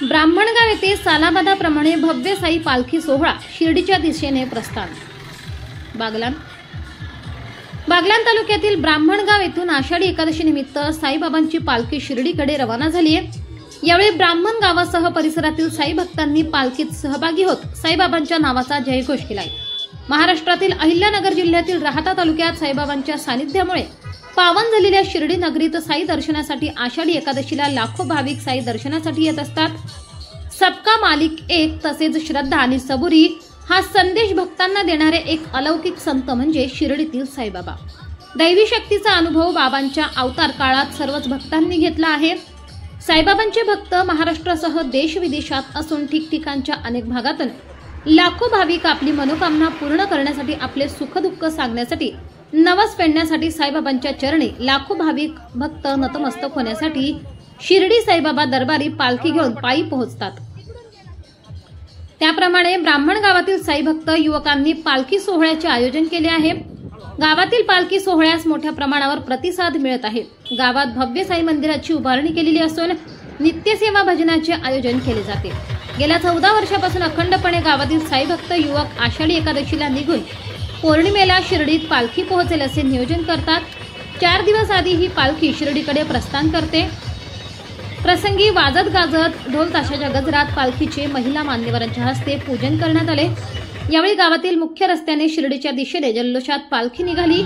ब्राह्मणगाव येथे सालाबादाप्रमाणे भव्य साई पालखी सोहळा शिर्डीच्या दिशेने प्रस्थान। बागलाण तालुक्यातील ब्राह्मणगाव येथून आषाढी एकादशी निमित्त साईबाबांची पालखी शिर्डीकडे रवाना झाली आहे। यावेळी ब्राह्मण गावासह परिसरातील साई भक्तांनी पालखीत सहभागी होत साईबाबांच्या नावाचा जयघोष केलाय। महाराष्ट्रातील अहिल्यानगर जिल्ह्यातील राहाता तालुक्यात साईबाबांच्या सानिध्यामुळे पावन झालेल्या शिर्डी नगरीत साई दर्शनासाठी आषाढी एकादशीला लाखो भाविक साई दर्शनासाठी येत असतात। सबका मालिक एक तसेच श्रद्धा आणि सबुरी हा संदेश भक्तांना देणारे एक अलौकिक संत म्हणजे शिर्डीतील साईबाबा। दैवी शक्तीचा अनुभव बाबांच्या अवतार काळात सर्वच भक्तांनी घेतला आहे। साईबाबांचे भक्त महाराष्ट्रासह देश विदेशात असून ठिकठिकाणच्या अनेक भागातून लाखो भाविक आपली मनोकामना पूर्ण करण्यासाठी आपले सुखदुःख सांगण्यासाठी नवस पेडण्यासाठी साईबाबांच्या चरणी लाखो भाविक भक्त नतमस्तक होण्यासाठी शिर्डी साईबाबा दरबारी पालखी घेऊन पायी पोहोचतात। त्याप्रमाणे ब्राह्मण गावातील साई भक्त युवकांनी पालखी सोहळ्याचे आयोजन केले आहे। गावातील पालखी सोहळ्यास मोठ्या प्रमाणावर प्रतिसाद मिळत आहे। गावात भव्य साई मंदिराची उभारणी केलेली असून नित्यसेवा भजनाचे आयोजन केले जाते। गेल्या 14 वर्षापासून अखंडपणे गावातील साई भक्त युवक आषाढी एकादशीला निघून पौर्णिमेला शिर्डीत पालखी पोहोचेल असे नियोजन करतात। 4 दिवस आधी ही पालखी शिर्डीकडे प्रस्थान करते। प्रसंगी वाजत गाजत ढोल ताशाच्या गजरात पालखीचे महिला मान्यवरांच्या हस्ते पूजन करण्यात आले। यावेळी गावातील मुख्य रस्त्याने शिर्डीच्या दिशेने जल्लोषात पालखी निघाली।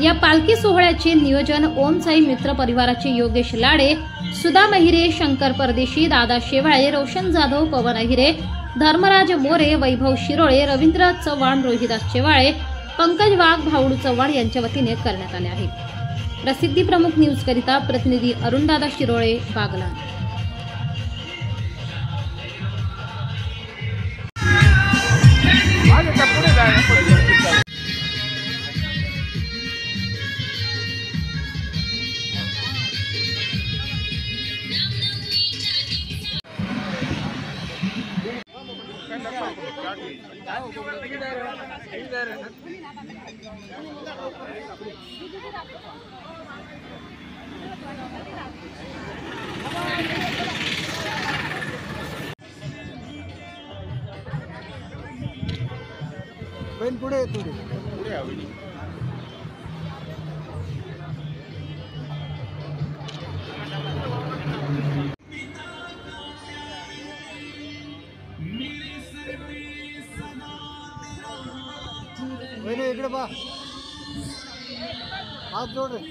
या पालखी सोहळ्याचे नियोजन ओम साई मित्र परिवाराचे योगेश लाडे, सुधा महिरे, शंकर परदेशी, दादा शेवाळे, रोशन जाधव, पवन अहिरे, धर्मराज मोरे, वैभव शिरोळे, रवींद्र चव्हाण, रोहिदास शेवाळे, पंकज वाघ, भाऊडू चव्हाण यांच्या वतीने करण्यात आले आहे। प्रसिद्धी प्रमुख न्यूज करिता प्रतिनिधी अरुणदादा शिरोळे, बागलाण। पुढे इकडे बा हात जोड रे।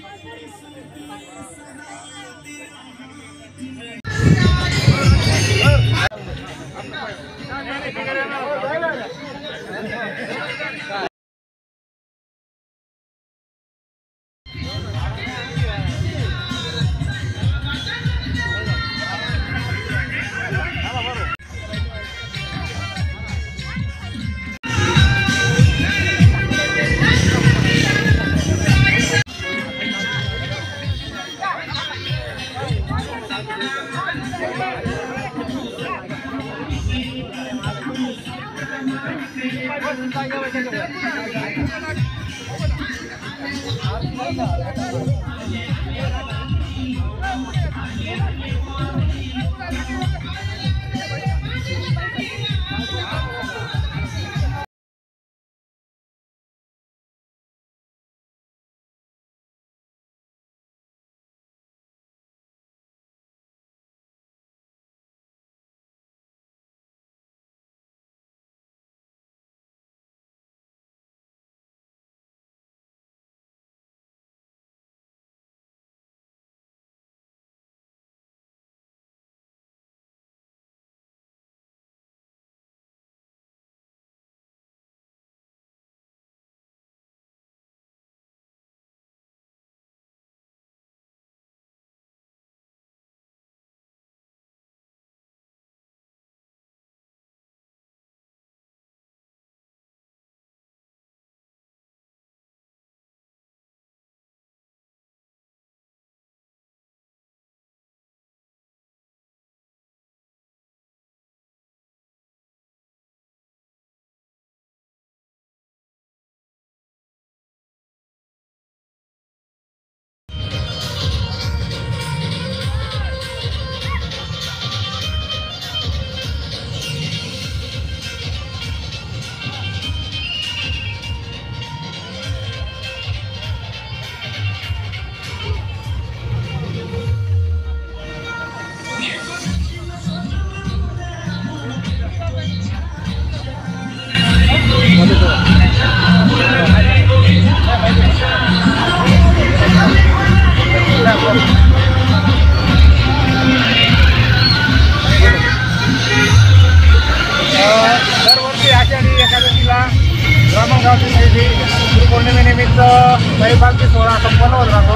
पायी पालखी सोहळा संपन्न होत राहतो.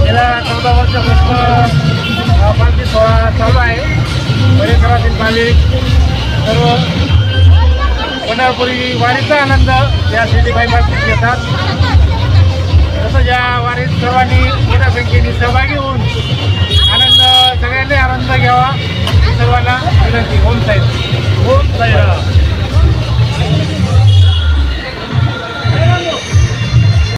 गेल्या 14 वर्षापासून पालखी सोहळा चालू आहे. परिसरातील भाविक सर्व पंढरपुरी वारीचा आनंद या सिद्धिबाई पालखीत घेतात. तसंच या वारीत सर्वांनी मोठ्या संख्येने सहभागी होऊन सगळ्यांनी आनंद घ्यावा सर्वांना विनंती. ओम साईराम.